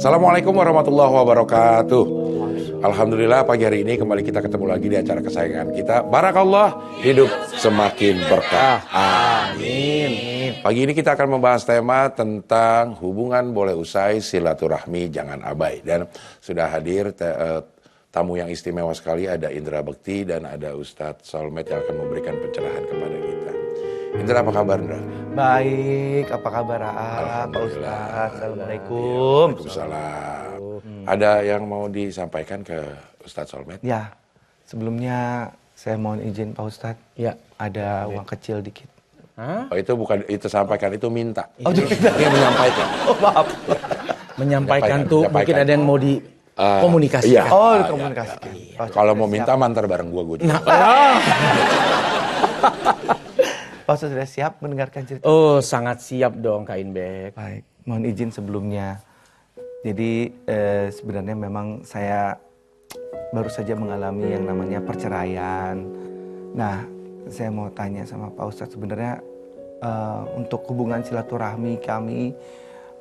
Assalamualaikum warahmatullahi wabarakatuh. Alhamdulillah pagi hari ini kembali kita ketemu lagi di acara kesayangan kita. Barakallah, hidup semakin berkah. Amin. Pagi ini kita akan membahas tema tentang hubungan boleh usai, silaturahmi jangan abai. Dan sudah hadir tamu yang istimewa sekali, ada Indra Bekti dan ada Ustadz Solmed yang akan memberikan pencerahan kepada kita. Indra, apa kabar Indra? Baik, apa kabar Pak Ustadz? Assalamualaikum. Waalaikumsalam. Ada yang mau disampaikan ke Ustadz Solmed? Ya, sebelumnya saya mohon izin Pak Ustadz. Ya. Ada uang kecil dikit. Hah? Oh, itu bukan itu sampaikan, itu minta. Oh, itu minta. Dia menyampaikan. Oh, maaf. Menyampaikan tuh mungkin ada yang mau dikomunikasikan. Iya. Oh, dikomunikasikan. Oh, kalau mau minta mantar bareng gua juga. Nah, Pak Ustadz sudah siap mendengarkan cerita? oh, sangat siap dong Kak Inbek. Baik, mohon izin sebelumnya. Jadi sebenarnya memang saya baru saja mengalami yang namanya perceraian. Nah, saya mau tanya sama Pak Ustadz sebenarnya untuk hubungan silaturahmi kami,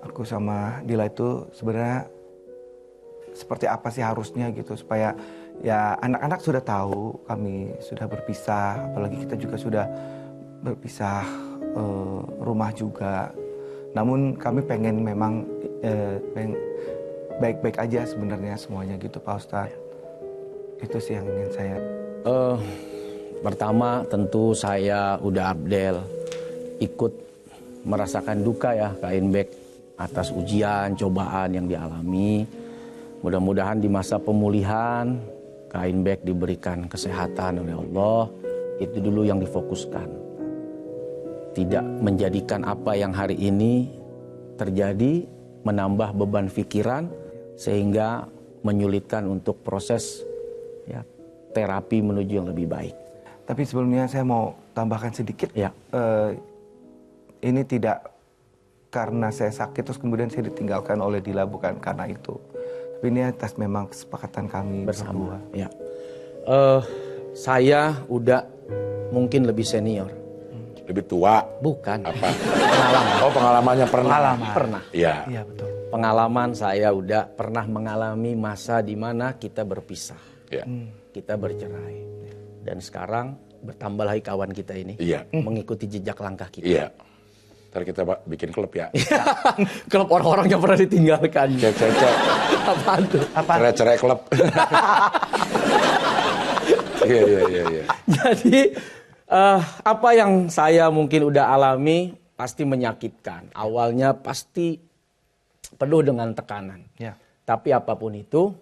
aku sama Dila itu sebenarnya seperti apa sih harusnya gitu supaya ya anak-anak sudah tahu kami sudah berpisah, apalagi kita juga sudah berpisah rumah juga. Namun kami pengen memang baik-baik aja sebenarnya semuanya gitu Pak Ustadz. Itu sih yang ingin saya. Pertama tentu saya udah Abdel ikut merasakan duka ya Kak Inbek atas ujian, cobaan yang dialami. Mudah-mudahan di masa pemulihan Kak Inbek diberikan kesehatan oleh Allah. Itu dulu yang difokuskan. Tidak menjadikan apa yang hari ini terjadi menambah beban pikiran sehingga menyulitkan untuk proses ya, terapi menuju yang lebih baik. Tapi sebelumnya saya mau tambahkan sedikit. Ya. Ini tidak karena saya sakit terus kemudian saya ditinggalkan oleh Dila, bukan karena itu. Tapi ini atas memang kesepakatan kami Bersama. berdua. Ya. Saya udah mungkin lebih senior. Lebih tua. Bukan. Apa? Pengalaman. Oh, pengalamannya pernah. Pengalaman. Pernah. Iya. Iya betul. Pengalaman saya udah pernah mengalami masa di mana kita berpisah. Iya. Kita bercerai. Dan sekarang bertambah lagi kawan kita ini. Iya. Mengikuti jejak langkah kita. Iya. Ntar kita bikin klub ya. Klub orang-orang yang pernah ditinggalkan. Cek. Apaan tuh? Cerai klub. Iya. Jadi apa yang saya mungkin udah alami pasti menyakitkan. Awalnya pasti penuh dengan tekanan. Ya. Tapi apapun itu,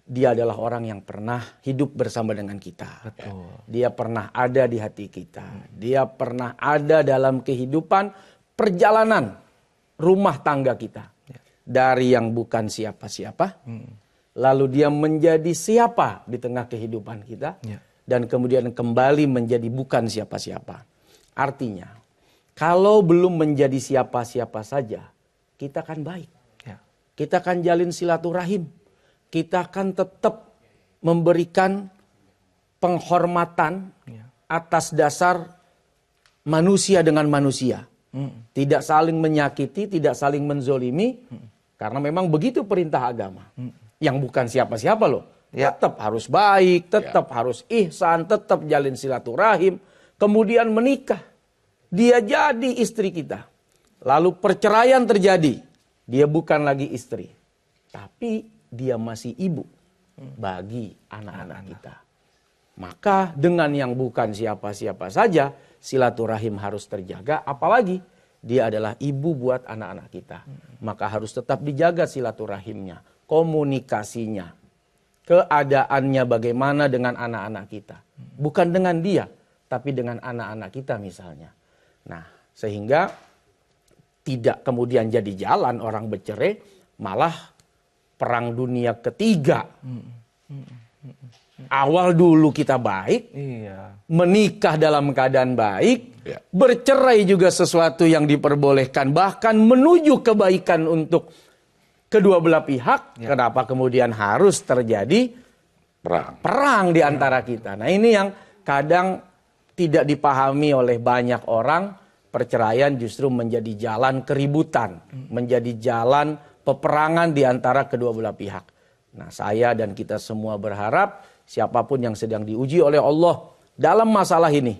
dia adalah orang yang pernah hidup bersama dengan kita. Betul. Dia pernah ada di hati kita. Dia pernah ada dalam kehidupan perjalanan rumah tangga kita. Dari yang bukan siapa-siapa, lalu dia menjadi siapa di tengah kehidupan kita. Ya. Dan kemudian kembali menjadi bukan siapa-siapa. Artinya, kalau belum menjadi siapa-siapa saja, kita akan baik. Ya. Kita akan jalin silaturahim. Kita akan tetap memberikan penghormatan atas dasar manusia dengan manusia. Tidak saling menyakiti, tidak saling menzolimi. Karena memang begitu perintah agama. Yang bukan siapa-siapa loh. Ya. Tetap harus baik, tetap harus ihsan, tetap jalin silaturahim. Kemudian menikah. Dia jadi istri kita. Lalu perceraian terjadi. Dia bukan lagi istri. Tapi dia masih ibu bagi anak-anak kita. Maka dengan yang bukan siapa-siapa saja, silaturahim harus terjaga. Apalagi dia adalah ibu buat anak-anak kita. Maka harus tetap dijaga silaturahimnya, komunikasinya. Keadaannya bagaimana dengan anak-anak kita. Bukan dengan dia, tapi dengan anak-anak kita misalnya. Nah, sehingga tidak kemudian jadi jalan orang bercerai, malah perang dunia ketiga. Awal dulu kita baik, menikah dalam keadaan baik, bercerai juga sesuatu yang diperbolehkan, bahkan menuju kebaikan untuk kedua belah pihak. Kenapa kemudian harus terjadi perang di antara kita? Nah, ini yang kadang tidak dipahami oleh banyak orang. Perceraian justru menjadi jalan keributan, menjadi jalan peperangan di antara kedua belah pihak. Nah, saya dan kita semua berharap siapapun yang sedang diuji oleh Allah dalam masalah ini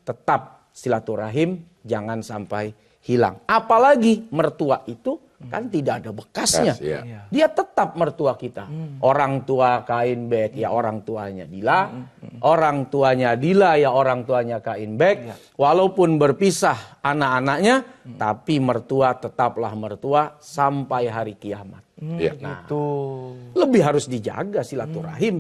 tetap silaturahim, jangan sampai hilang. Apalagi mertua itu kan tidak ada bekasnya. Dia tetap mertua kita. Orang tua Kain Bek ya orang tuanya Dila. Orang tuanya Dila ya orang tuanya Kain Bek. Walaupun berpisah anak-anaknya, tapi mertua tetaplah mertua sampai hari kiamat. Nah, lebih harus dijaga silaturahim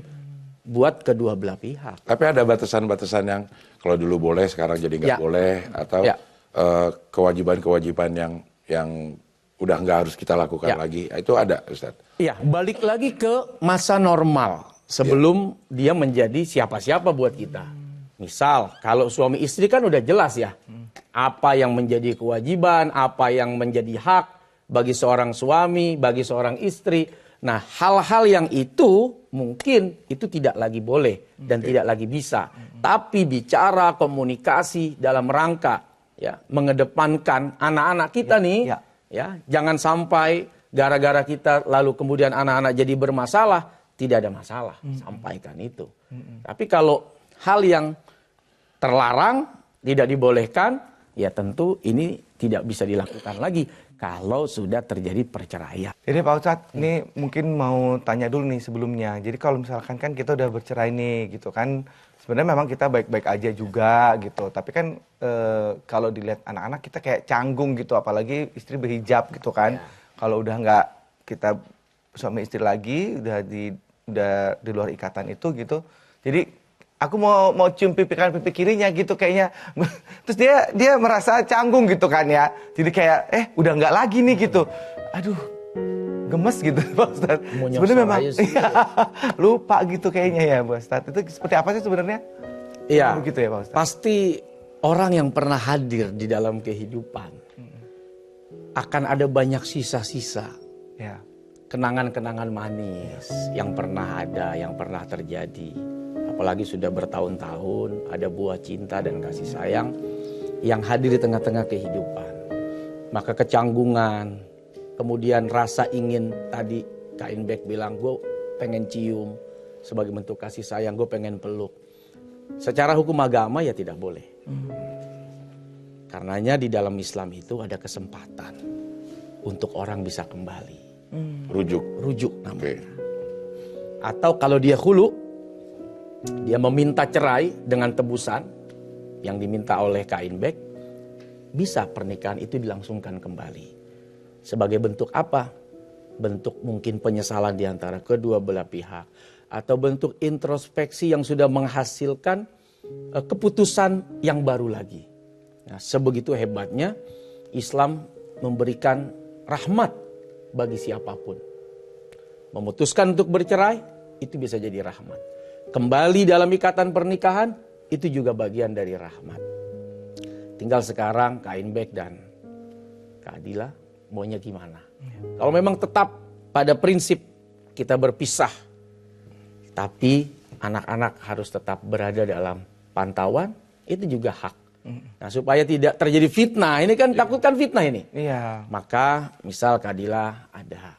buat kedua belah pihak. Tapi ada batasan-batasan yang kalau dulu boleh sekarang jadi nggak boleh, atau kewajiban-kewajiban yang udah nggak harus kita lakukan lagi, itu ada, Ustaz? Iya, balik lagi ke masa normal sebelum dia menjadi siapa-siapa buat kita. Misal, kalau suami istri kan udah jelas ya, apa yang menjadi kewajiban, apa yang menjadi hak bagi seorang suami, bagi seorang istri. Nah, hal-hal yang itu mungkin itu tidak lagi boleh dan tidak lagi bisa. Tapi bicara komunikasi dalam rangka ya mengedepankan anak-anak kita nih. Ya, jangan sampai gara-gara kita lalu kemudian anak-anak jadi bermasalah, tidak ada masalah, sampaikan itu. Tapi kalau hal yang terlarang, tidak dibolehkan, ya tentu ini tidak bisa dilakukan lagi kalau sudah terjadi perceraian. Jadi Pak Ustadz, ini mungkin mau tanya dulu nih sebelumnya. Jadi kalau misalkan kan kita udah bercerai nih gitu kan, sebenarnya memang kita baik-baik aja juga gitu. Tapi kan kalau dilihat anak-anak kita kayak canggung gitu, apalagi istri berhijab gitu kan. Kalau udah nggak kita suami istri lagi, udah di luar ikatan itu gitu. Jadi aku mau cium pipi kanan pipi kirinya gitu kayaknya. Terus dia merasa canggung gitu kan ya. Jadi kayak udah nggak lagi nih gitu. Aduh, gemes gitu Pak Ustadz. Sebenarnya memang lupa gitu kayaknya ya Pak Ustadz. Itu seperti apa sih sebenarnya? Iya. Gitu ya Pak Ustadz. Pasti orang yang pernah hadir di dalam kehidupan akan ada banyak sisa-sisa. Ya. Kenangan-kenangan manis yang pernah ada, yang pernah terjadi. Apalagi sudah bertahun-tahun ada buah cinta dan kasih sayang yang hadir di tengah-tengah kehidupan. Maka kecanggungan, kemudian rasa ingin, tadi Kain Bek bilang, gue pengen cium sebagai bentuk kasih sayang, gue pengen peluk. Secara hukum agama ya tidak boleh. Karenanya di dalam Islam itu ada kesempatan untuk orang bisa kembali. Rujuk namanya. Atau kalau dia khulu, dia meminta cerai dengan tebusan yang diminta oleh Kain Bek, bisa pernikahan itu dilangsungkan kembali. Sebagai bentuk apa? Bentuk mungkin penyesalan di antara kedua belah pihak. Atau bentuk introspeksi yang sudah menghasilkan keputusan yang baru lagi. Nah, sebegitu hebatnya Islam memberikan rahmat bagi siapapun. Memutuskan untuk bercerai, itu bisa jadi rahmat. Kembali dalam ikatan pernikahan, itu juga bagian dari rahmat. Tinggal sekarang Kain Bek dan Kak Adila maunya gimana. Kalau memang tetap pada prinsip kita berpisah, tapi anak-anak harus tetap berada dalam pantauan, itu juga hak. Nah, supaya tidak terjadi fitnah, ini kan takutkan fitnah ini. Iya. Maka misal Kak Adila ada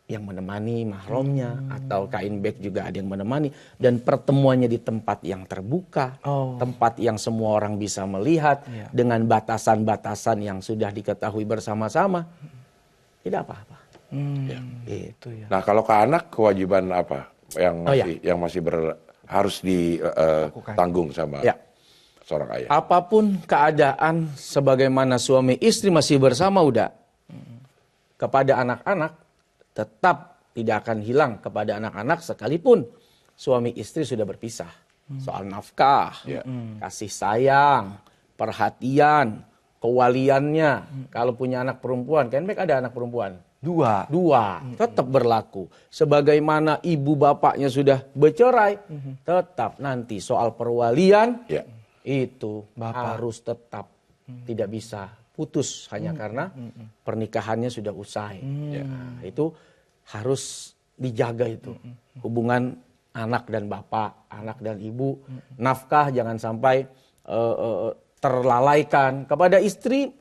yang menemani mahramnya, atau Kain Bek juga ada yang menemani, dan pertemuannya di tempat yang terbuka, tempat yang semua orang bisa melihat, dengan batasan-batasan yang sudah diketahui bersama-sama, tidak apa-apa. Itu ya. Nah, kalau ke anak kewajiban apa yang masih harus ditanggung sama seorang ayah? Apapun keadaan, sebagaimana suami istri masih bersama udah, kepada anak-anak tetap tidak akan hilang kepada anak-anak sekalipun suami istri sudah berpisah. Soal nafkah, kasih sayang, perhatian, kewaliannya. Kalau punya anak perempuan, kan baik ada anak perempuan. Dua. Tetap berlaku. Sebagaimana ibu bapaknya sudah bercerai, tetap nanti soal perwalian itu harus tetap tidak bisa putus hanya karena pernikahannya sudah usai. Itu harus dijaga itu. Hubungan anak dan bapak, anak dan ibu, nafkah jangan sampai terlalaikan. Kepada istri,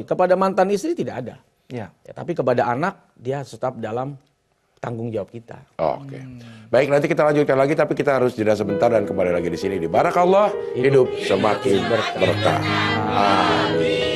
kepada mantan istri tidak ada. Ya. Ya, tapi kepada anak dia tetap dalam tanggung jawab kita. Oke. Baik, nanti kita lanjutkan lagi, tapi kita harus jeda sebentar dan kembali lagi di sini di Barakallah, hidup semakin berkah. Amin.